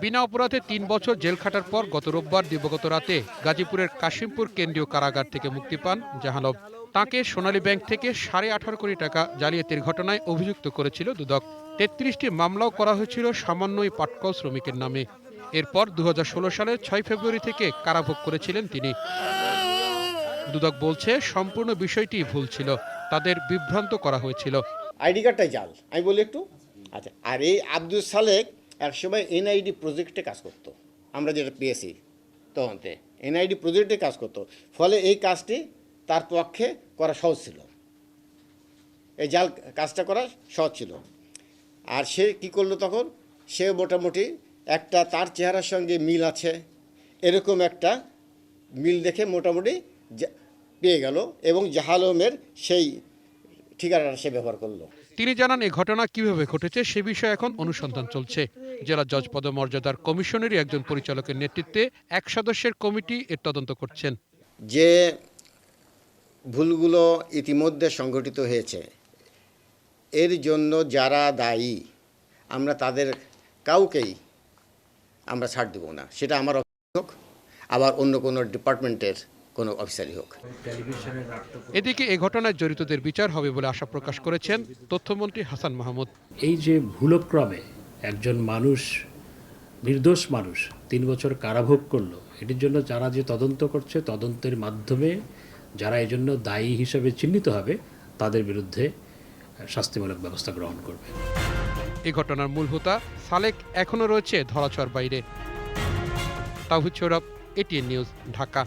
বিনা অপরাধে ৩ বছর জেল খাটার পর গত রোববার দিবাগত রাতে গাজীপুরের কাশিমপুর কেন্দ্রীয় কারাগার থেকে মুক্তি পান জাহালম। তাঁকে সোনালী ব্যাংক থেকে 18.5 কোটি টাকা জালিয়াতির ঘটনায় অভিযুক্ত করেছিল দুদক। 33টি মামলাও করা হয়েছিল সামান্য ওই পাটকল শ্রমিকের নামে। এরপর 2016 সালের 6 ফেব্রুয়ারি থেকে কারাভোগ করেছিলেন তিনি। দুদক বলছে সম্পূর্ণ বিষয়টি ভুল ছিল, তাদের বিভ্রান্ত করা হয়েছিল। আইডি কার্ডটাই জাল, আমি বলি একটু। আচ্ছা, আর এই আব্দুল সালেক একসময় এনআইডি প্রজেক্টে কাজ করতো, আমরা যেটা পেয়েছি তদন্তে এনআইডি প্রজেক্টে কাজ করতো, ফলে এই কাজটি তার পক্ষে করা সহজ ছিল, এই জাল কাজটা করা সহজ ছিল। আর সে কি করলো তখন, সে মোটামুটি একটা তার চেহারার সঙ্গে মিল আছে এরকম একটা মিল দেখে মোটামুটি পেয়ে গেল এবং জাহালমের সেই ঠিকানাটা সে ব্যবহার করলো। তিনি জানান এই ঘটনা কিভাবে ঘটেছে সে বিষয়ে এখন অনুসন্ধান চলছে। জেলা জজ পদমর্যাদার কমিশনেরই একজন পরিচালকের নেতৃত্বে 1 সদস্যের কমিটি এর তদন্ত করছেন। যে ভুলগুলো ইতিমধ্যে সংঘটিত হয়েছে এর জন্য যারা দায়ী আমরা তাদের কাউকেই আমরা ছাড় দেব না, সেটা আমার অফিস হোক আবার অন্য কোনো ডিপার্টমেন্টের কোনো অফিসারই হোক। এদিকে এ ঘটনায় জড়িতদের বিচার হবে বলে আশা প্রকাশ করেছেন তথ্যমন্ত্রী হাসান মাহমুদ। এই যে ভুলক্রমে একজন মানুষ, নির্দোষ মানুষ 3 বছর কারাভোগ করলো, এটির জন্য যারা যে তদন্ত করছে তদন্তের মাধ্যমে যারা এই জন্য দায়ী হিসেবে চিহ্নিত হবে তাদের বিরুদ্ধে শাস্তিমূলক ব্যবস্থা গ্রহণ করবে। এই ঘটনার মূল হোতা সালেক এখনো রয়েছে ধরাছোঁয়ার বাইরে। তাওহিদ সৌরভ, এটিএন নিউজ, ঢাকা।